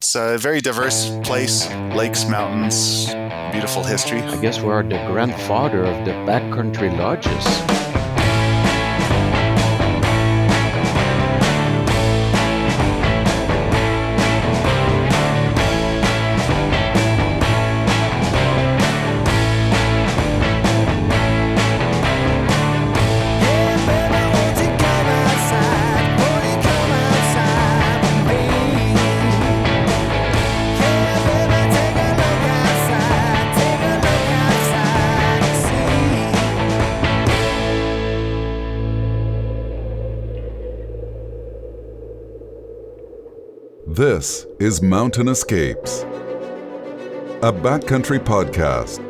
It's a very diverse place, lakes, mountains, beautiful history. I guess we are the grandfather of the backcountry lodges. This is Mountain Escapes, a backcountry podcast,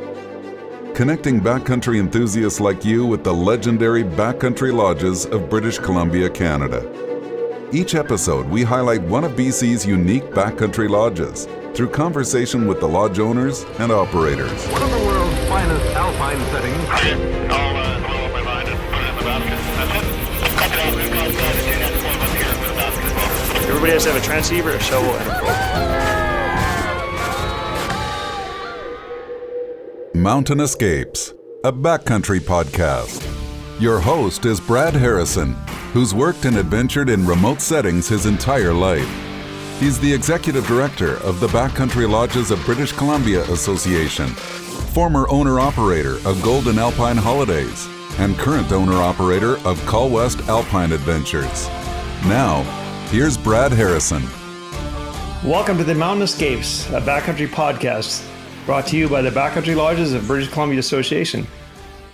connecting backcountry enthusiasts like you with the legendary backcountry lodges of British Columbia, Canada. Each episode, we highlight one of BC's unique backcountry lodges through conversation with the lodge owners and operators. One of the world's finest alpine settings. I'll blow up my line and put it in the basket. That's it. Everybody has to have a transceiver, a shovel, and a rope. Mountain Escapes, a backcountry podcast. Your host is Brad Harrison, who's worked and adventured in remote settings his entire life. He's the executive director of the Backcountry Lodges of British Columbia Association, former owner-operator of Golden Alpine Holidays, and current owner-operator of Call West Alpine Adventures. Now, here's Brad Harrison. Welcome to the Mountain Escapes, a backcountry podcast brought to you by the Backcountry Lodges of British Columbia Association.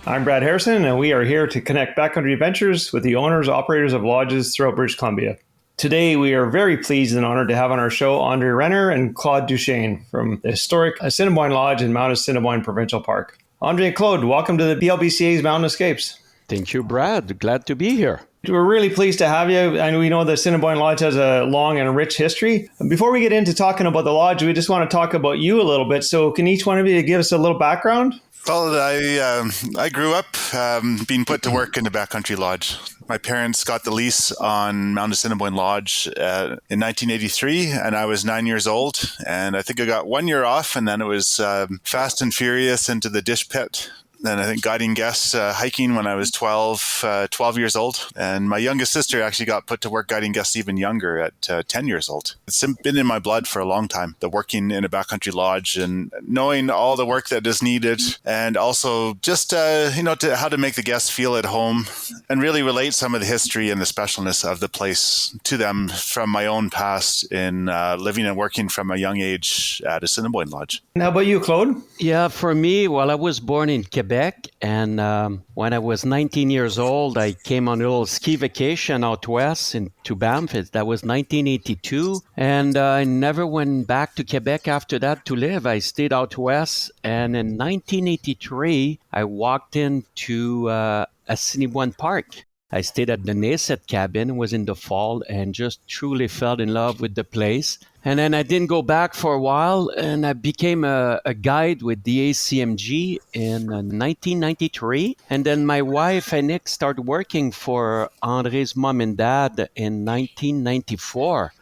I'm Brad Harrison, and we are here to connect backcountry adventures with the owners, operators of lodges throughout British Columbia. Today, we are very pleased and honored to have on our show Andre Renner and Claude Duchesne from the historic Assiniboine Lodge in Mount Assiniboine Provincial Park. Andre and Claude, welcome to the BLBCA's Mountain Escapes. Thank you, Brad. Glad to be here. We're really pleased to have you, and we know the Assiniboine Lodge has a long and rich history. Before we get into talking about the lodge, we just want to talk about you a little bit. So can each one of you give us a little background? Well, I grew up being put to work in the Backcountry Lodge. My parents got the lease on Mount Assiniboine Lodge in 1983, and I was 9 years old. And I think I got 1 year off, and then it was fast and furious into the dish pit. Then I think guiding guests hiking when I was 12 years old. And my youngest sister actually got put to work guiding guests even younger at 10 years old. It's been in my blood for a long time, the working in a backcountry lodge and knowing all the work that is needed, and also just, how to make the guests feel at home and really relate some of the history and the specialness of the place to them from my own past in living and working from a young age at Assiniboine Lodge. And how about you, Claude? Yeah, for me, I was born in Quebec, and when I was 19 years old, I came on a little ski vacation out west to Banff. That was 1982, and I never went back to Quebec after that to live. I stayed out west, and in 1983, I walked into Assiniboine Park. I stayed at the Nacet cabin. It was in the fall, and just truly fell in love with the place. And then I didn't go back for a while, and I became a guide with the ACMG in 1993. And then my wife and Nick started working for Andre's mom and dad in 1994.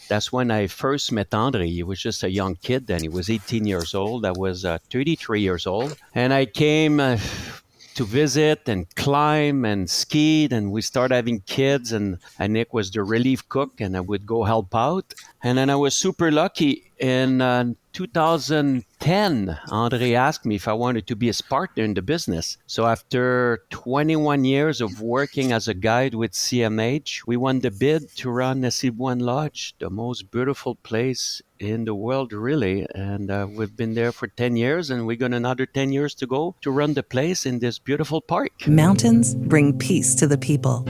That's when I first met Andre. He was just a young kid then. He was 18 years old. I was 33 years old. And I came to visit and climb and skied, and we started having kids, and Nick was the relief cook, and I would go help out. And then I was super lucky in 2010, Andre asked me if I wanted to be his partner in the business. So after 21 years of working as a guide with CMH, we won the bid to run Assiniboine Lodge, the most beautiful place in the world, really. And we've been there for 10 years, and we got another 10 years to go to run the place in this beautiful park. Mountains bring peace to the people.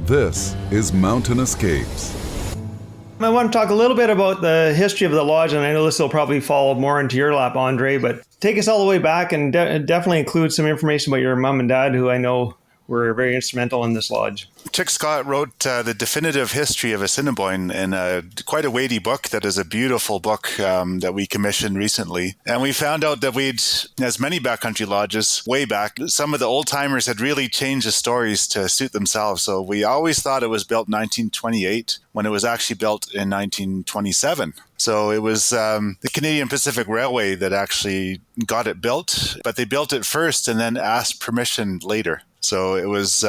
This is Mountain Escapes. I want to talk a little bit about the history of the lodge, and I know this will probably fall more into your lap, Andre, but take us all the way back and definitely include some information about your mom and dad, who I know were very instrumental in this lodge. Chick Scott wrote the definitive history of Assiniboine in quite a weighty book that is a beautiful book that we commissioned recently. And we found out that we'd, as many backcountry lodges way back, some of the old timers had really changed the stories to suit themselves. So we always thought it was built in 1928 when it was actually built in 1927. So it was the Canadian Pacific Railway that actually got it built, but they built it first and then asked permission later. So it was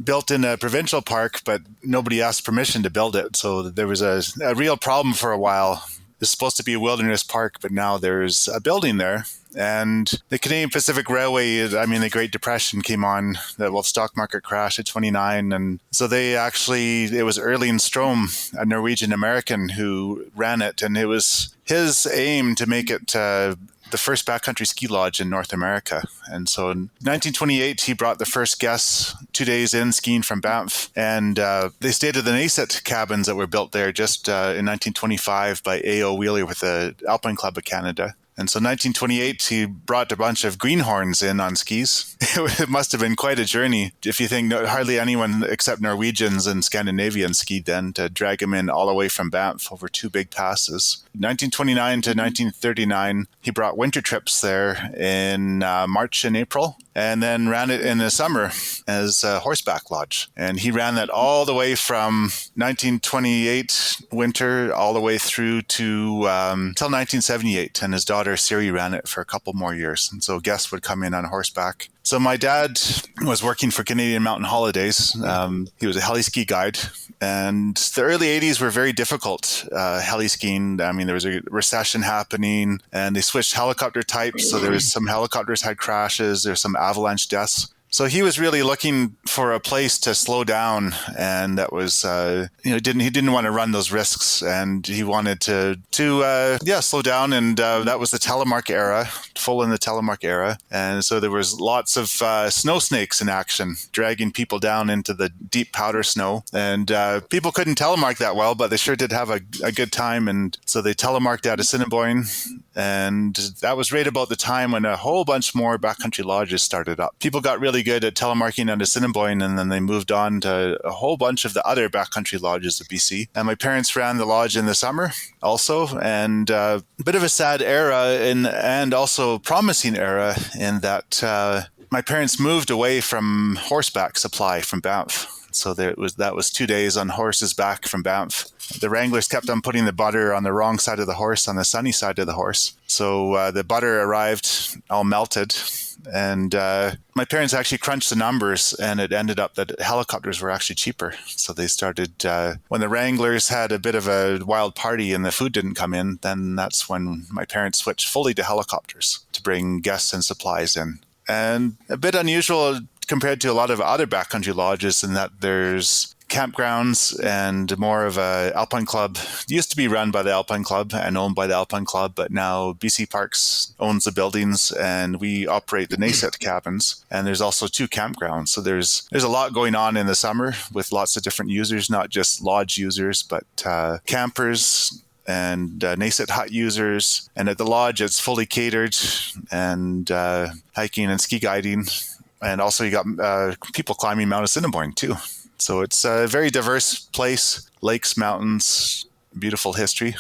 built in a provincial park, but nobody asked permission to build it. So there was a real problem for a while. It's supposed to be a wilderness park, but now there's a building there. And the Canadian Pacific Railway, the Great Depression came on, the stock market crash at 29. And so it was Erling Strom, a Norwegian American, who ran it. And it was his aim to make it the first backcountry ski lodge in North America. And so in 1928, he brought the first guests 2 days in skiing from Banff. And they stayed at the Nasset cabins that were built there just in 1925 by A.O. Wheeler with the Alpine Club of Canada. And so 1928, he brought a bunch of greenhorns in on skis. It must have been quite a journey. If you think hardly anyone except Norwegians and Scandinavians skied then, to drag him in all the way from Banff over 2 big passes. 1929 to 1939, he brought winter trips there in March and April, and then ran it in the summer as a horseback lodge. And he ran that all the way from 1928 winter all the way through to till 1978. And his daughter Siri ran it for a couple more years. And so guests would come in on horseback. So my dad was working for Canadian Mountain Holidays. He was a heli ski guide. And the early 80s were very difficult heli skiing. There was a recession happening, and they switched helicopter types. So there was some helicopters had crashes. There's some avalanche deaths. So he was really looking for a place to slow down, and that was he didn't want to run those risks, and he wanted to slow down, and that was the telemark era, full in the telemark era, and so there was lots of snow snakes in action, dragging people down into the deep powder snow, and people couldn't telemark that well, but they sure did have a good time, and so they telemarked out of Assiniboine, and that was right about the time when a whole bunch more backcountry lodges started up. People got really good at telemarking on Assiniboine, and then they moved on to a whole bunch of the other backcountry lodges of BC. And my parents ran the lodge in the summer also, and a bit of a sad era and also promising era in that my parents moved away from horseback supply from Banff. So that was 2 days on horse's back from Banff. The wranglers kept on putting the butter on the wrong side of the horse, on the sunny side of the horse. So the butter arrived all melted. And my parents actually crunched the numbers, and it ended up that helicopters were actually cheaper. So they started, when the wranglers had a bit of a wild party and the food didn't come in, then that's when my parents switched fully to helicopters to bring guests and supplies in. And a bit unusual compared to a lot of other backcountry lodges in that there's campgrounds and more of a Alpine Club. It used to be run by the Alpine Club and owned by the Alpine Club, but now BC Parks owns the buildings and we operate the Nasset cabins. And there's also 2 campgrounds. So there's a lot going on in the summer with lots of different users, not just lodge users, but campers and Nasset hut users. And at the lodge, it's fully catered and hiking and ski guiding. And also you got people climbing Mount Assiniboine too. So it's a very diverse place, lakes, mountains, beautiful history.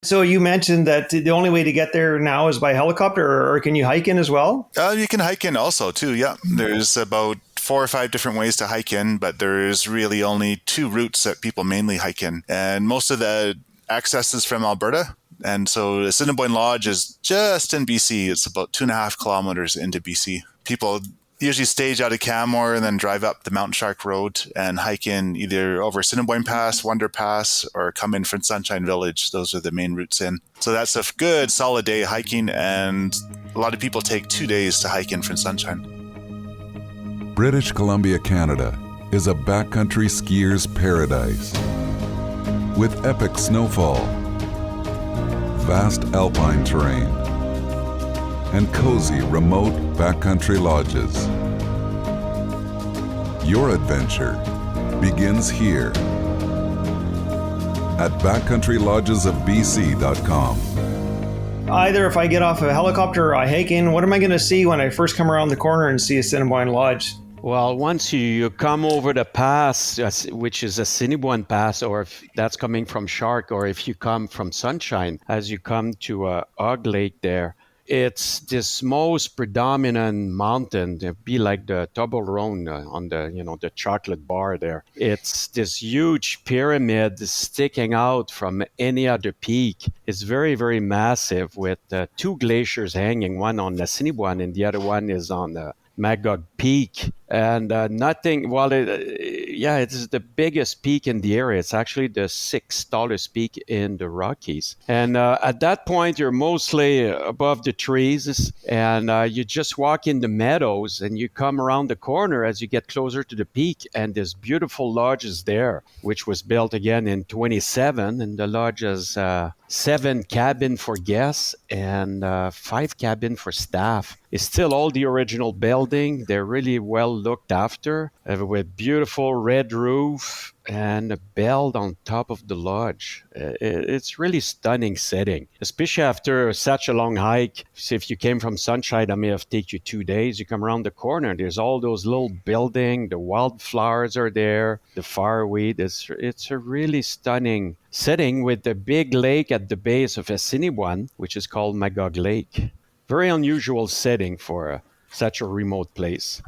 So you mentioned that the only way to get there now is by helicopter, or can you hike in as well? You can hike in also too, yeah. There's about 4 or 5 different ways to hike in, but there's really only 2 routes that people mainly hike in. And most of the access is from Alberta. And so Assiniboine Lodge is just in BC. It's about 2.5 kilometers into BC. People usually stage out of Canmore and then drive up the Mount Shark Road and hike in either over Assiniboine Pass, Wonder Pass, or come in from Sunshine Village. Those are the main routes in. So that's a good solid day hiking, and a lot of people take 2 days to hike in from Sunshine. British Columbia, Canada is a backcountry skier's paradise. With epic snowfall, vast alpine terrain, and cozy remote backcountry lodges. Your adventure begins here at backcountrylodgesofbc.com. Either if I get off a helicopter or I hike in, what am I going to see when I first come around the corner and see Assiniboine Lodge? Well, once you come over the pass, which is Assiniboine Pass, or if that's coming from Shark, or if you come from Sunshine, as you come to Hog Lake there, it's this most predominant mountain. It'd be like the Toblerone on the chocolate bar there. It's this huge pyramid sticking out from any other peak. It's very, very massive with two glaciers hanging, one on Assiniboine and the other one is on the Magog Peak, and nothing. Well, it's the biggest peak in the area. It's actually the sixth tallest peak in the Rockies. And at that point, you're mostly above the trees, and you just walk in the meadows, and you come around the corner as you get closer to the peak, and this beautiful lodge is there, which was built again in 27, and the lodge has 7 cabin for guests and 5 cabin for staff. It's still all the original building. They're really well looked after with beautiful red roof and a bell on top of the lodge. It's really stunning setting, especially after such a long hike. So if you came from Sunshine, that may have taken you 2 days. You come around the corner, there's all those little buildings, the wildflowers are there, the fireweed. It's a really stunning setting with the big lake at the base of Assiniboine, which is called Magog Lake. Very unusual setting for such a remote place.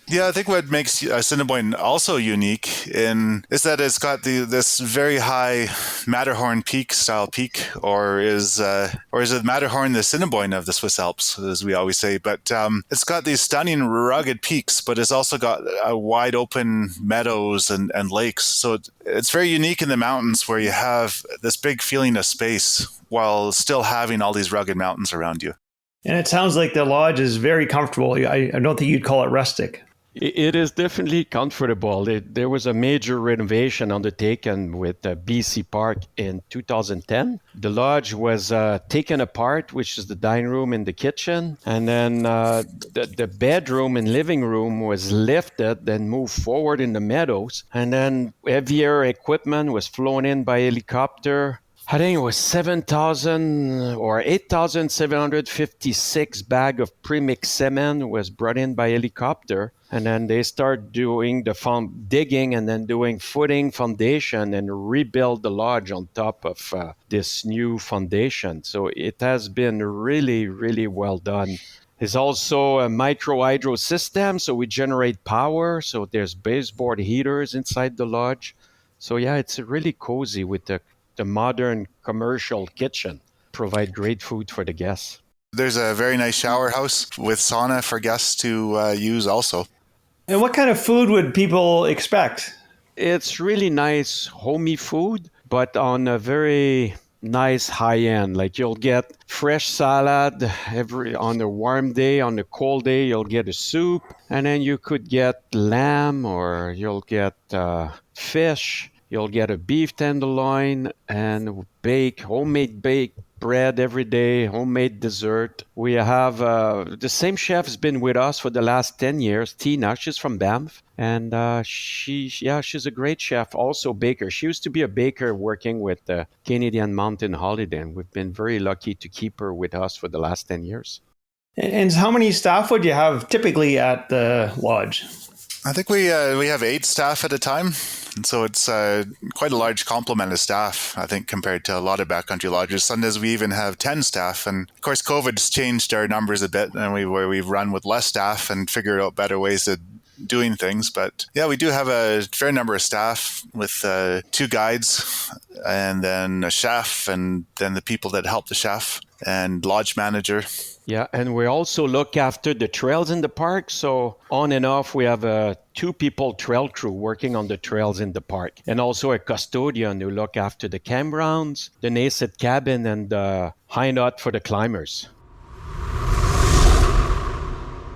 Yeah, I think what makes Assiniboine also unique is that it's got this very high Matterhorn peak style peak, or is it Matterhorn the Assiniboine of the Swiss Alps, as we always say. But it's got these stunning rugged peaks, but it's also got wide open meadows and lakes. So it's very unique in the mountains where you have this big feeling of space while still having all these rugged mountains around you. And it sounds like the lodge is very comfortable. I don't think you'd call it rustic. It is definitely comfortable. There was a major renovation undertaken with BC Park in 2010. The lodge was taken apart, which is the dining room and the kitchen. And then the bedroom and living room was lifted, then moved forward in the meadows. And then heavier equipment was flown in by helicopter. I think it was 7,000 or 8,756 bag of premixed cement was brought in by helicopter. And then they start doing the digging and then doing footing, foundation, and rebuild the lodge on top of this new foundation. So it has been really, really well done. There's also a micro hydro system, so we generate power. So there's baseboard heaters inside the lodge. So yeah, it's really cozy with the modern commercial kitchen. Provide great food for the guests. There's a very nice shower house with sauna for guests to use also. And what kind of food would people expect? It's really nice, homey food, but on a very nice high end. Like you'll get fresh salad on a warm day. On a cold day, you'll get a soup, and then you could get lamb, or you'll get fish. You'll get a beef tenderloin and homemade baked bread every day, homemade dessert. We have the same chef has been with us for the last 10 years, Tina. She's from Banff. And she's a great chef, also baker. She used to be a baker working with the Canadian Mountain Holiday, and we've been very lucky to keep her with us for the last 10 years. And how many staff would you have typically at the lodge? I think we have 8 staff at a time. And so it's quite a large complement of staff, I think, compared to a lot of backcountry lodges. Sundays we even have 10 staff. And of course, COVID's changed our numbers a bit, and we've run with less staff and figured out better ways of doing things. But yeah, we do have a fair number of staff with 2 guides and then a chef, and then the people that help the chef and lodge manager. Yeah, and we also look after the trails in the park. So on and off, we have a 2-people trail crew working on the trails in the park, and also a custodian who look after the campgrounds, the Nasset cabin, and the hideout for the climbers.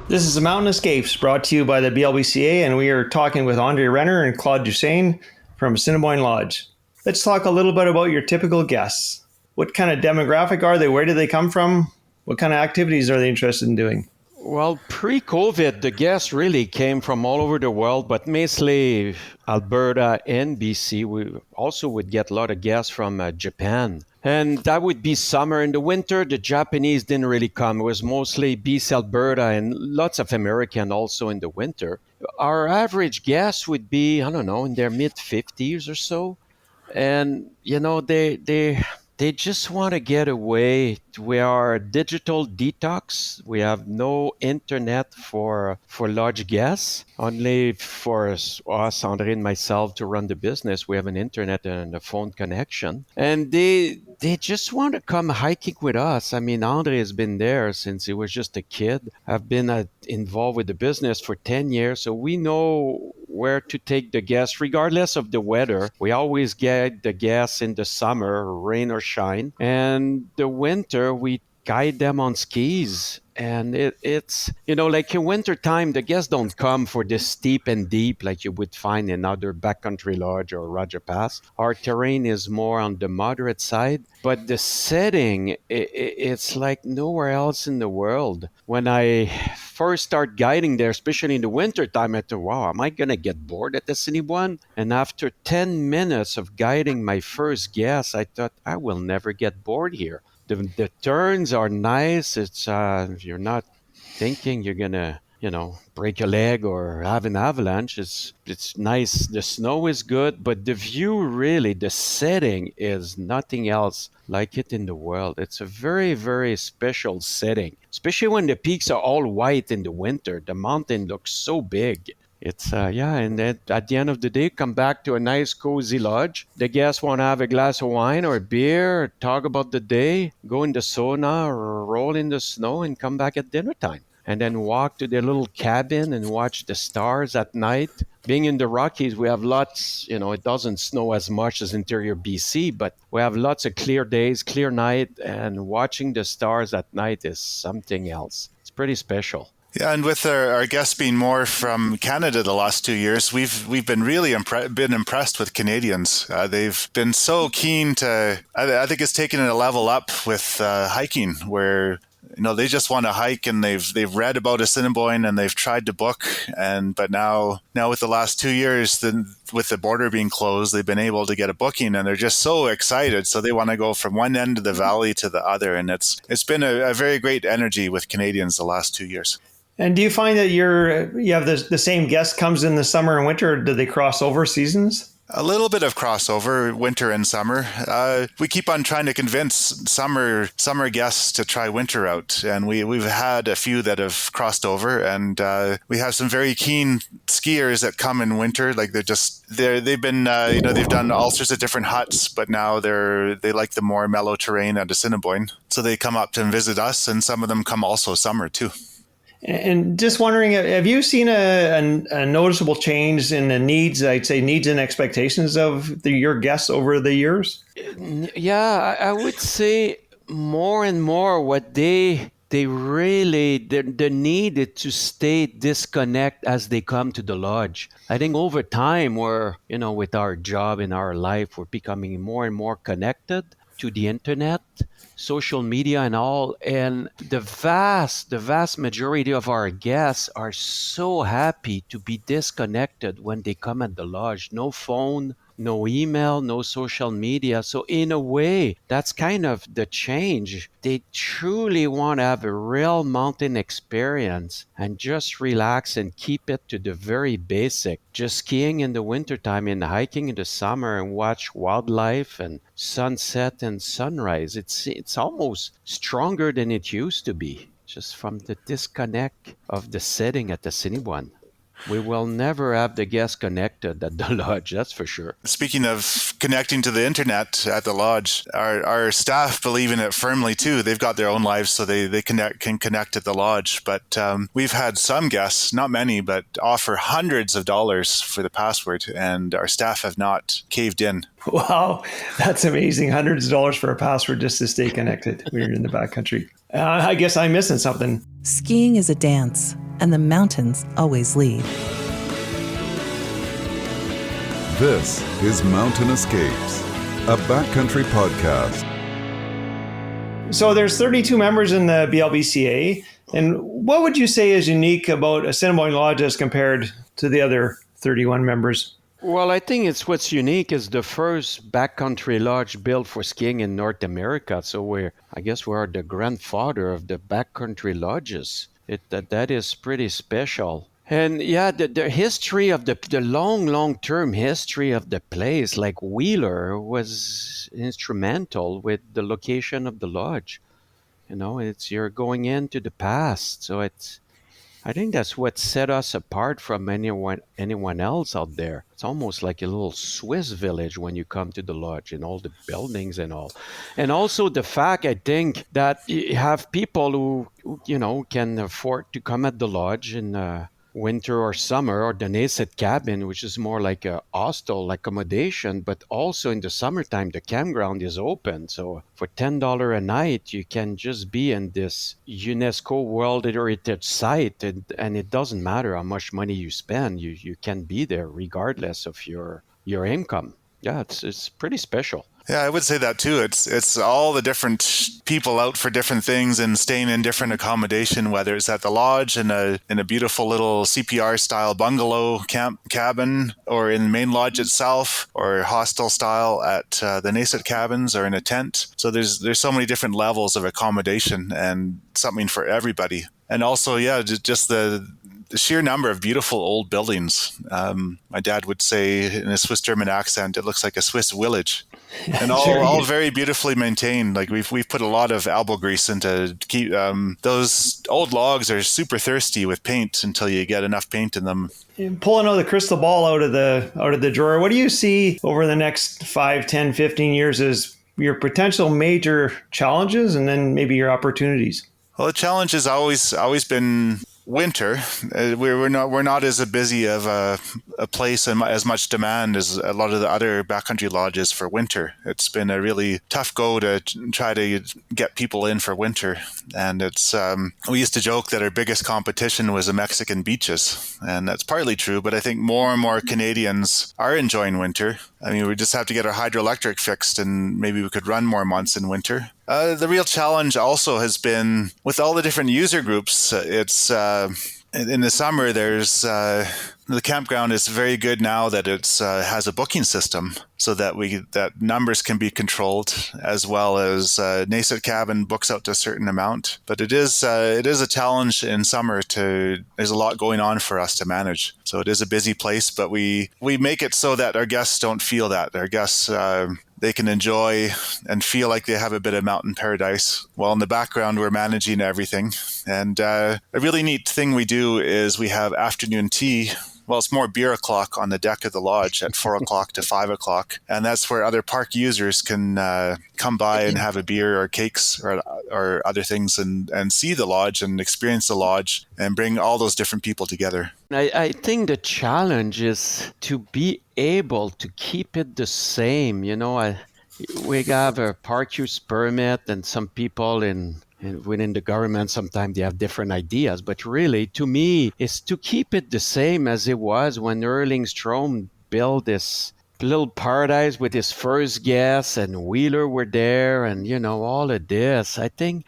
This is the Mountain Escapes, brought to you by the BLBCA, and we are talking with Andre Renner and Claude Duchesne from Assiniboine Lodge. Let's talk a little bit about your typical guests. What kind of demographic are they? Where do they come from? What kind of activities are they interested in doing? Well, pre-COVID, the guests really came from all over the world, but mostly Alberta and BC. We also would get a lot of guests from Japan. And that would be summer. In the winter, the Japanese didn't really come. It was mostly BC, Alberta, and lots of American also in the winter. our average guest would be, I don't know, in their mid 50s or so. And they just want to get away. We are digital detox. We have no internet for large guests. Only for us, Andre and myself, to run the business. We have an internet and a phone connection, and they just want to come hiking with us. I mean, Andre has been there since he was just a kid. I've been involved with the business for 10 years, so we know where to take the guests regardless of the weather. We always get the guests in the summer, rain or shine. And the winter, we guide them on skis. And it's, like in winter time, the guests don't come for the steep and deep like you would find in other backcountry lodge or Roger Pass. Our terrain is more on the moderate side, but the setting, it's like nowhere else in the world. When I first start guiding there, especially in the winter time, I thought, wow, am I going to get bored at the Assiniboine? And after 10 minutes of guiding my first guest, I thought, I will never get bored here. The turns are nice. It's you're not thinking you're gonna break a leg or have an avalanche. It's nice. The snow is good, but the view, really, the setting is nothing else like it in the world. It's a very, very special setting, especially when the peaks are all white in the winter. The mountain looks so big. It's and then at the end of the day, come back to a nice cozy lodge. The guests want to have a glass of wine or a beer, talk about the day, go in the sauna or roll in the snow, and come back at dinner time. And then walk to their little cabin and watch the stars at night. Being in the Rockies, we have lots, it doesn't snow as much as interior BC, but we have lots of clear days, clear night, and watching the stars at night is something else. It's pretty special. Yeah, and with our guests being more from Canada the last 2 years, we've been really been impressed with Canadians. They've been so keen to. I think it's taken it a level up with hiking, where they just want to hike, and they've read about Assiniboine and they've tried to book, but now with the last 2 years, with the border being closed, they've been able to get a booking, and they're just so excited. So they want to go from one end of the valley to the other, and it's been a very great energy with Canadians the last 2 years. And do you find that you have the same guest comes in the summer and winter, or do they cross over seasons? A little bit of crossover, winter and summer. We keep on trying to convince summer guests to try winter out, and we've had a few that have crossed over, and we have some very keen skiers that come in winter. Like they've been they've done all sorts of different huts, but now they like the more mellow terrain at Assiniboine, so they come up to visit us, and some of them come also summer too. And just wondering, have you seen a noticeable change in the needs, I'd say needs and expectations of your guests over the years? Yeah, I would say more and more what they really, the need to stay disconnect as they come to the lodge. I think over time, we're, with our job in our life, we're becoming more and more connected to the internet, social media and all. And the vast majority of our guests are so happy to be disconnected when they come at the lodge. No phone, no email, no social media. So in a way, that's kind of the change. They truly want to have a real mountain experience and just relax and keep it to the very basic. Just skiing in the wintertime and hiking in the summer and watch wildlife and sunset and sunrise. It's almost stronger than it used to be, just from the disconnect of the setting at the Assiniboine. We will never have the guests connected at the lodge, that's for sure. Speaking of connecting to the internet at the lodge, our staff believe in it firmly too. They've got their own lives, so they can connect at the lodge. But we've had some guests, not many, but offer hundreds of dollars for the password, and our staff have not caved in. Wow, that's amazing. Hundreds of dollars for a password just to stay connected when you're in the backcountry. I guess I'm missing something. Skiing is a dance, and the mountains always lead. This is Mountain Escapes, a backcountry podcast. So there's 32 members in the BLBCA. And what would you say is unique about Assiniboine Lodge as compared to the other 31 members? Well, I think what's unique is the first backcountry lodge built for skiing in North America. So we're the grandfather of the backcountry lodges. That is pretty special. And yeah, the history of the long-term history of the place, like Wheeler, was instrumental with the location of the lodge. It's you're going into the past, so I think that's what set us apart from anyone else out there. It's almost like a little Swiss village when you come to the lodge and all the buildings and all. And also the fact, I think, that you have people who can afford to come at the lodge in winter or summer, or the Nasset cabin, which is more like a hostel accommodation, but also in the summertime, the campground is open. So for $10 a night, you can just be in this UNESCO World Heritage Site, and it doesn't matter how much money you spend, you can be there regardless of your income. Yeah, it's pretty special. Yeah, I would say that too. It's all the different people out for different things and staying in different accommodation, whether it's at the lodge in a beautiful little CPR style bungalow cabin, or in the main lodge itself, or hostel style at the Nasset cabins, or in a tent. So there's so many different levels of accommodation and something for everybody. And also, yeah, just the sheer number of beautiful old buildings. My dad would say in a Swiss German accent, it looks like a Swiss village. And all very beautifully maintained. Like we've put a lot of elbow grease into keep those old logs are super thirsty with paint until you get enough paint in them. Pulling out the crystal ball out of the drawer, what do you see over the next 5, 10, 15 years as your potential major challenges, and then maybe your opportunities? Well, the challenge has always been winter. We're not as busy of a place and as much demand as a lot of the other backcountry lodges for winter. It's been a really tough go to try to get people in for winter, and it's we used to joke that our biggest competition was the Mexican beaches, and that's partly true. But I think more and more Canadians are enjoying winter. I mean, we just have to get our hydroelectric fixed, and maybe we could run more months in winter. The real challenge also has been with all the different user groups. It's in the summer, there's the campground is very good now that it's has a booking system, so that numbers can be controlled, as well as Nasset cabin books out to a certain amount. But it is a challenge in summer. There's a lot going on for us to manage. So it is a busy place, but we make it so that our guests don't feel that. Our guests they can enjoy and feel like they have a bit of mountain paradise. While in the background, we're managing everything. And a really neat thing we do is we have afternoon tea. Well, it's more beer o'clock on the deck of the lodge at 4 o'clock to 5 o'clock. And that's where other park users can come by and have a beer or cakes or other things and see the lodge and experience the lodge and bring all those different people together. I think the challenge is to be able to keep it the same. We have a park use permit, and some people within the government, sometimes they have different ideas. But really, to me, it's to keep it the same as it was when Erling Strom built this little paradise with his first guests, and Wheeler were there, and all of this. I think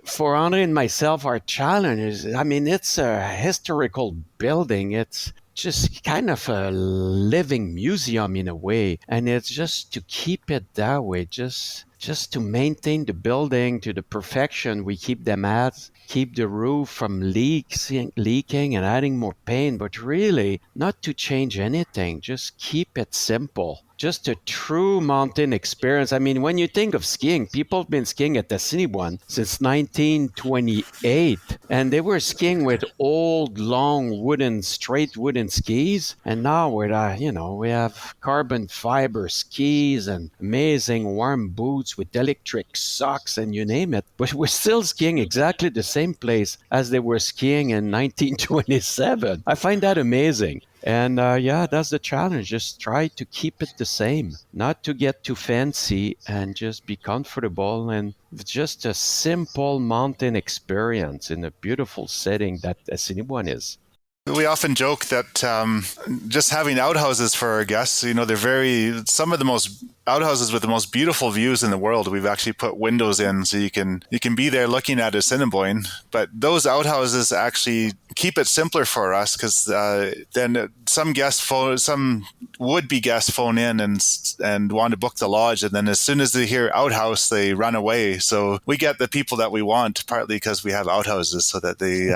for Andre and myself, our challenge is, it's a historical building. It's just kind of a living museum in a way, and it's just to keep it that way, just to maintain the building to the perfection we keep them at, keep the roof from leaking and adding more paint, but really not to change anything, just keep it simple. Just a true mountain experience. When you think of skiing, people have been skiing at Assiniboine since 1928, and they were skiing with old, long straight wooden skis. And now we have carbon fiber skis and amazing warm boots with electric socks and you name it. But we're still skiing exactly the same place as they were skiing in 1927. I find that amazing. And that's the challenge. Just try to keep it the same, not to get too fancy, and just be comfortable and just a simple mountain experience in a beautiful setting that Assiniboine is. We often joke that just having outhouses for our guests, they're some of the most outhouses with the most beautiful views in the world. We've actually put windows in so you can be there looking at Assiniboine. But those outhouses actually keep it simpler for us, because then some would-be guests phone in and want to book the lodge, and then as soon as they hear outhouse, they run away. So we get the people that we want, partly because we have outhouses, so that they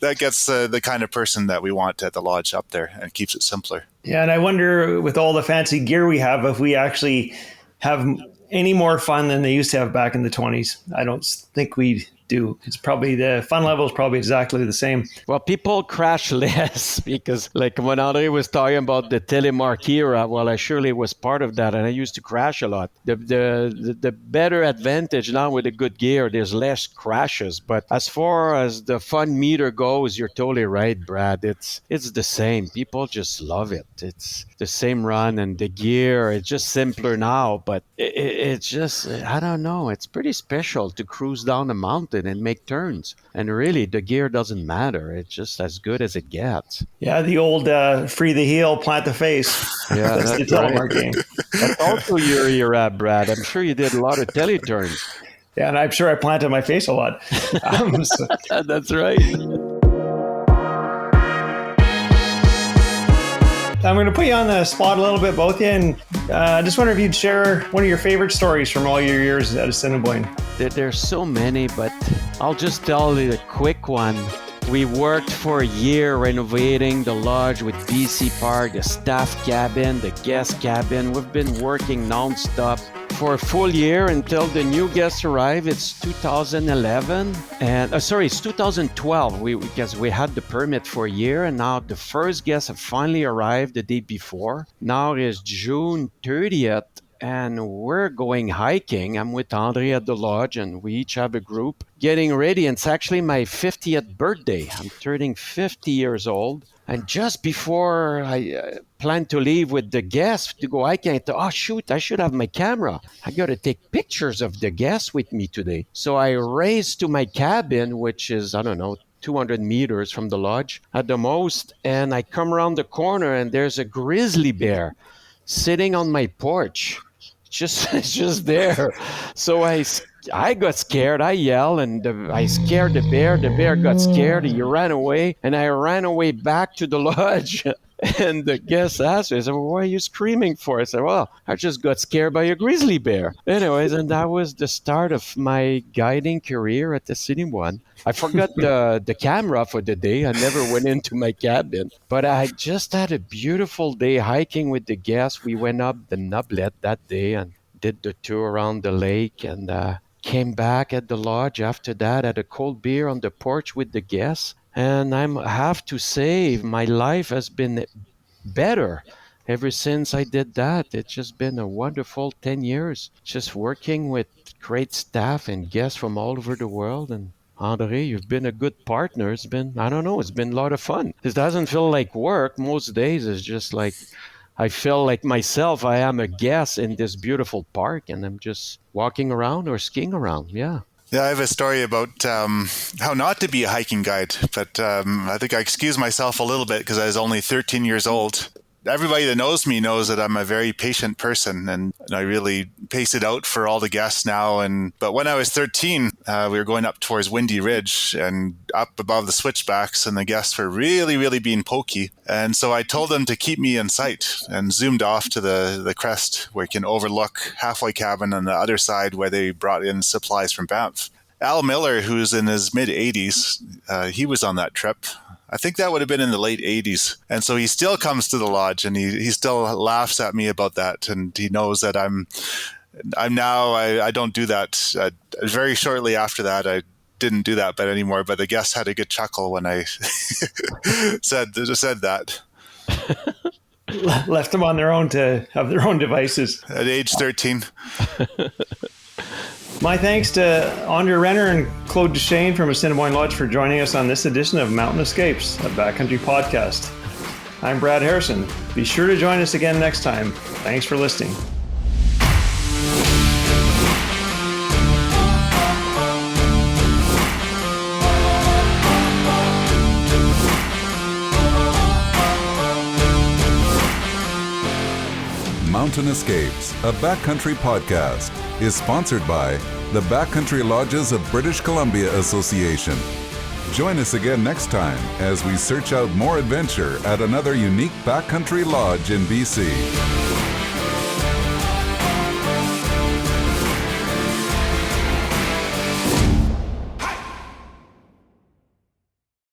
that gets the kind of person that we want at the lodge up there, and keeps it simpler. Yeah, and I wonder, with all the fancy gear we have, if we actually have any more fun than they used to have back in the 20s. I don't think we do. It's probably, the fun level is probably exactly the same. Well, people crash less because, like when Andre was talking about the telemark era, well, I surely was part of that, and I used to crash a lot. The better advantage now with the good gear, there's less crashes. But as far as the fun meter goes, you're totally right, Brad. It's the same. People just love it. It's the same run, and the gear, it's just simpler now, but it's just, I don't know, it's pretty special to cruise down a mountain and make turns. And really, the gear doesn't matter. It's just as good as it gets. Yeah, the old free the heel, plant the face. Yeah, that's the telemark game. That's also your era, Brad. I'm sure you did a lot of teleturns. Yeah, and I'm sure I planted my face a lot. That's right. I'm going to put you on the spot a little bit, both of you, and I just wonder if you'd share one of your favorite stories from all your years at Assiniboine. There's so many, but I'll just tell you a quick one. We worked for a year renovating the lodge with BC Park, the staff cabin, the guest cabin. We've been working nonstop for a full year until the new guests arrive. It's 2011, and it's 2012. Because we had the permit for a year, and now the first guests have finally arrived the day before. Now it is June 30th. And we're going hiking. I'm with Andre at the lodge, and we each have a group getting ready. And it's actually my 50th birthday. I'm turning 50 years old. And just before I plan to leave with the guests to go hiking, I thought, oh, shoot, I should have my camera. I got to take pictures of the guests with me today. So I raced to my cabin, which is, 200 meters from the lodge at the most. And I come around the corner, and there's a grizzly bear sitting on my porch. It's just there. So I got scared. I yelled, and I scared the bear. The bear got scared. He ran away, and I ran away back to the lodge. And the guest asked me, I said, well, what are you screaming for? I said, well, I just got scared by a grizzly bear. Anyways, and that was the start of my guiding career at the Assiniboine. I forgot the camera for the day. I never went into my cabin. But I just had a beautiful day hiking with the guests. We went up the Nublet that day and did the tour around the lake, and came back at the lodge after that, had a cold beer on the porch with the guests. And I have to say, my life has been better ever since I did that. It's just been a wonderful 10 years, just working with great staff and guests from all over the world. And Andre, you've been a good partner. It's been, it's been a lot of fun. It doesn't feel like work. Most days it's just like, I feel like myself, I am a guest in this beautiful park, and I'm just walking around or skiing around. Yeah. Yeah, I have a story about how not to be a hiking guide, but I think I excuse myself a little bit because I was only 13 years old. Everybody that knows me knows that I'm a very patient person, and I really pace it out for all the guests now. But when I was 13, we were going up towards Windy Ridge and up above the switchbacks, and the guests were really, really being pokey. And so I told them to keep me in sight and zoomed off to the crest where you can overlook Halfway Cabin on the other side where they brought in supplies from Banff. Al Miller, who's in his mid-80s, he was on that trip. I think that would have been in the late 80s. And so he still comes to the lodge, and he still laughs at me about that. And he knows that I'm now, I don't do that. Very shortly after that, I didn't do that but anymore. But the guests had a good chuckle when I said that. Left them on their own to have their own devices. At age 13. My thanks to Andre Renner and Claude Duchesne from Assiniboine Lodge for joining us on this edition of Mountain Escapes, a Backcountry podcast. I'm Brad Harrison. Be sure to join us again next time. Thanks for listening. Mountain Escapes, a backcountry podcast, is sponsored by the Backcountry Lodges of British Columbia Association. Join us again next time as we search out more adventure at another unique backcountry lodge in BC.